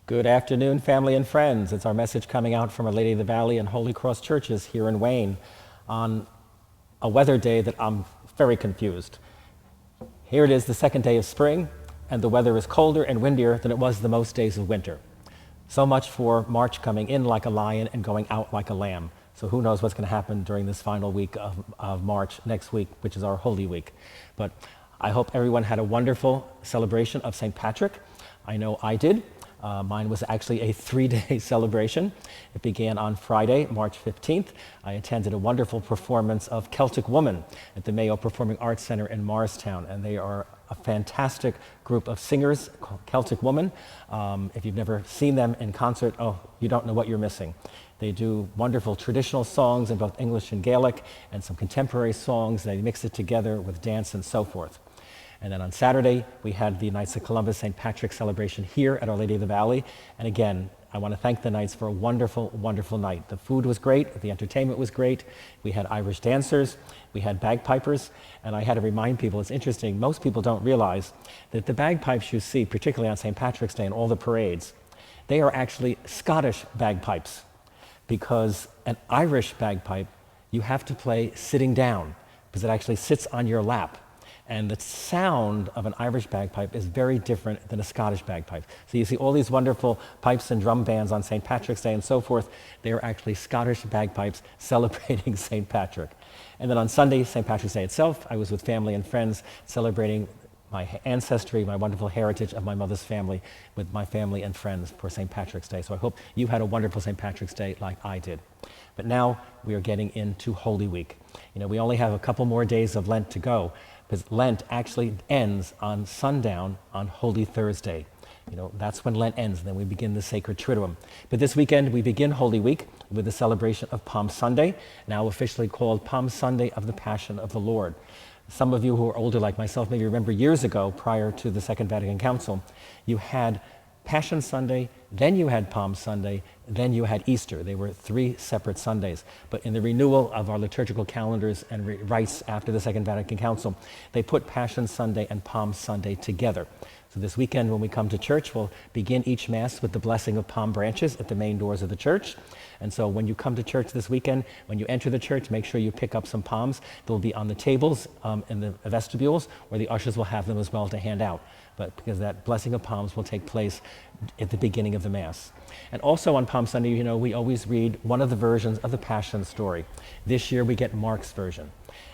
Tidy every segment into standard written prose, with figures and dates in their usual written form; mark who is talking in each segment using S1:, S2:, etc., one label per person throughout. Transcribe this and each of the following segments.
S1: Good afternoon, family and friends. It's our message coming out from Our Lady of the Valley and Holy Cross churches here in Wayne on a weather day that I'm very confused. Here it is, the second day of spring, and the weather is colder and windier than it was the most days of winter. So much for March coming in like a lion and going out like a lamb. So who knows what's going to happen during this final week of March next week, which is our Holy Week. But I hope everyone had a wonderful celebration of St. Patrick. I know I did. Mine was actually a 3-day celebration. It began on Friday, March 15th. I attended a wonderful performance of Celtic Woman at the Mayo Performing Arts Center in Morristown, and they are a fantastic group of singers called Celtic Woman. If you've never seen them in concert, you don't know what you're missing. They do wonderful traditional songs in both English and Gaelic, and some contemporary songs. They mix it together with dance and so forth. And then on Saturday, we had the Knights of Columbus St. Patrick celebration here at Our Lady of the Valley. And again, I want to thank the Knights for a wonderful, wonderful night. The food was great, the entertainment was great. We had Irish dancers, we had bagpipers, and I had to remind people, it's interesting, most people don't realize that the bagpipes you see, particularly on St. Patrick's Day and all the parades, they are actually Scottish bagpipes, because an Irish bagpipe, you have to play sitting down, because it actually sits on your lap. And the sound of an Irish bagpipe is very different than a Scottish bagpipe. So you see all these wonderful pipes and drum bands on St. Patrick's Day and so forth. They are actually Scottish bagpipes celebrating St. Patrick. And then on Sunday, St. Patrick's Day itself, I was with family and friends celebrating my ancestry, my wonderful heritage of my mother's family with my family and friends for St. Patrick's Day. So I hope you had a wonderful St. Patrick's Day like I did. But now we are getting into Holy Week. You know, we only have a couple more days of Lent to go, because Lent actually ends on sundown on Holy Thursday. You know, that's when Lent ends, and then we begin the Sacred Triduum. But this weekend, we begin Holy Week with the celebration of Palm Sunday, now officially called Palm Sunday of the Passion of the Lord. Some of you who are older like myself maybe remember years ago, prior to the Second Vatican Council, you had Passion Sunday, then you had Palm Sunday, then you had Easter. They were 3 separate Sundays. But in the renewal of our liturgical calendars and rites after the Second Vatican Council, they put Passion Sunday and Palm Sunday together. So this weekend when we come to church, we'll begin each Mass with the blessing of palm branches at the main doors of the church. And so when you come to church this weekend, when you enter the church, make sure you pick up some palms. They'll be on the tables in the vestibules, where the ushers will have them as well to hand out. But because that blessing of palms will take place at the beginning of the Mass. And also on Palm Sunday, you know, we always read one of the versions of the Passion story. This year we get Mark's version.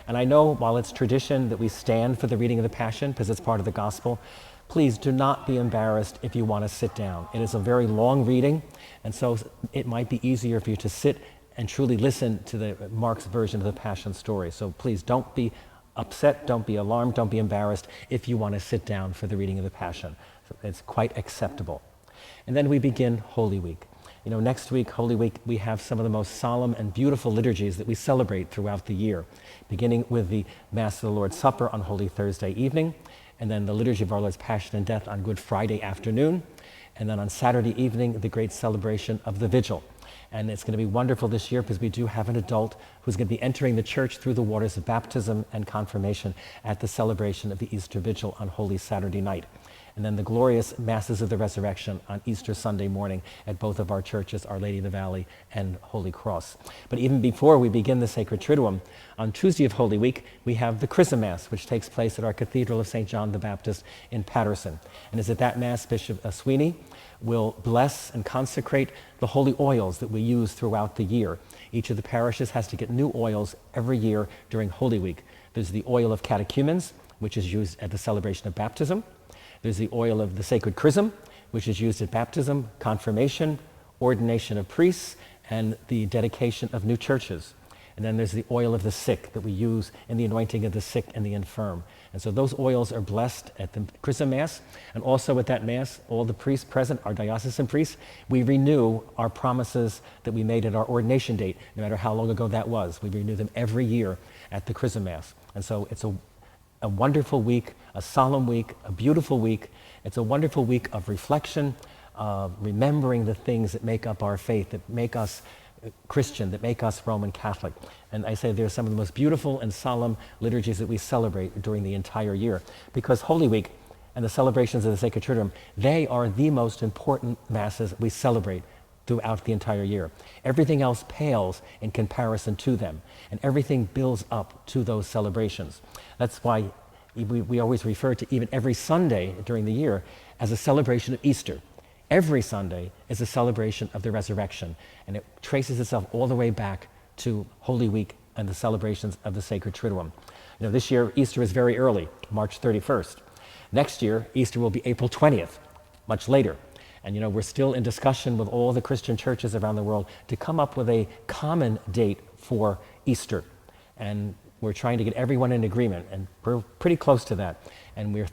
S1: And I know while it's tradition that we stand for the reading of the Passion because it's part of the Gospel, please do not be embarrassed if you want to sit down. It is a very long reading, and so it might be easier for you to sit and truly listen to the Mark's version of the Passion story. So please don't be upset, don't be alarmed, don't be embarrassed if you want to sit down for the reading of the Passion. So it's quite acceptable. And then we begin Holy Week. You know, next week, Holy Week, we have some of the most solemn and beautiful liturgies that we celebrate throughout the year, beginning with the Mass of the Lord's Supper on Holy Thursday evening, and then the Liturgy of Our Lord's Passion and Death on Good Friday afternoon, and then on Saturday evening, the great celebration of the Vigil. And it's going to be wonderful this year because we do have an adult who's going to be entering the church through the waters of baptism and confirmation at the celebration of the Easter Vigil on Holy Saturday night. And then the glorious Masses of the Resurrection on Easter Sunday morning at both of our churches, Our Lady of the Valley and Holy Cross. But even before we begin the Sacred Triduum, on Tuesday of Holy Week, we have the Chrism Mass, which takes place at our Cathedral of St. John the Baptist in Paterson. And it's at that Mass Bishop Sweeney will bless and consecrate the holy oils that we use throughout the year. Each of the parishes has to get new oils every year during Holy Week. There's the oil of catechumens, which is used at the celebration of baptism. There's the oil of the sacred chrism, which is used at baptism, confirmation, ordination of priests, and the dedication of new churches. And then there's the oil of the sick that we use in the anointing of the sick and the infirm. And so those oils are blessed at the Chrism Mass. And also at that Mass, all the priests present, our diocesan priests, we renew our promises that we made at our ordination date, no matter how long ago that was. We renew them every year at the Chrism Mass. And so it's a wonderful week, a solemn week, a beautiful week. It's a wonderful week of reflection, remembering the things that make up our faith, that make us Christian, that make us Roman Catholic. And I say they're some of the most beautiful and solemn liturgies that we celebrate during the entire year. Because Holy Week and the celebrations of the Sacred Triduum, they are the most important Masses we celebrate throughout the entire year. Everything else pales in comparison to them, and everything builds up to those celebrations. That's why we always refer to even every Sunday during the year as a celebration of Easter. Every Sunday is a celebration of the resurrection, and it traces itself all the way back to Holy Week and the celebrations of the Sacred Triduum. You know, this year, Easter is very early, March 31st. Next year, Easter will be April 20th, much later. And you know, we're still in discussion with all the Christian churches around the world to come up with a common date for Easter. And we're trying to get everyone in agreement, and we're pretty close to that. And we're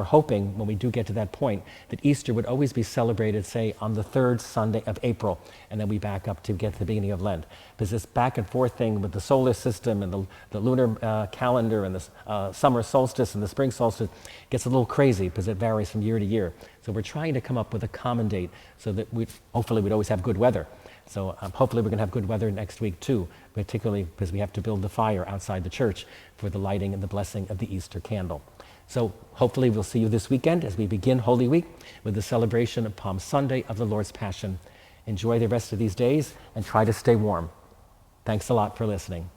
S1: hoping, when we do get to that point, that Easter would always be celebrated, say, on the third Sunday of April, and then we back up to get to the beginning of Lent. Because this back and forth thing with the solar system and the lunar calendar and the summer solstice and the spring solstice gets a little crazy because it varies from year to year. So we're trying to come up with a common date so that hopefully we'd always have good weather. So hopefully we're going to have good weather next week too, particularly because we have to build the fire outside the church for the lighting and the blessing of the Easter candle. So hopefully we'll see you this weekend as we begin Holy Week with the celebration of Palm Sunday of the Lord's Passion. Enjoy the rest of these days and try to stay warm. Thanks a lot for listening.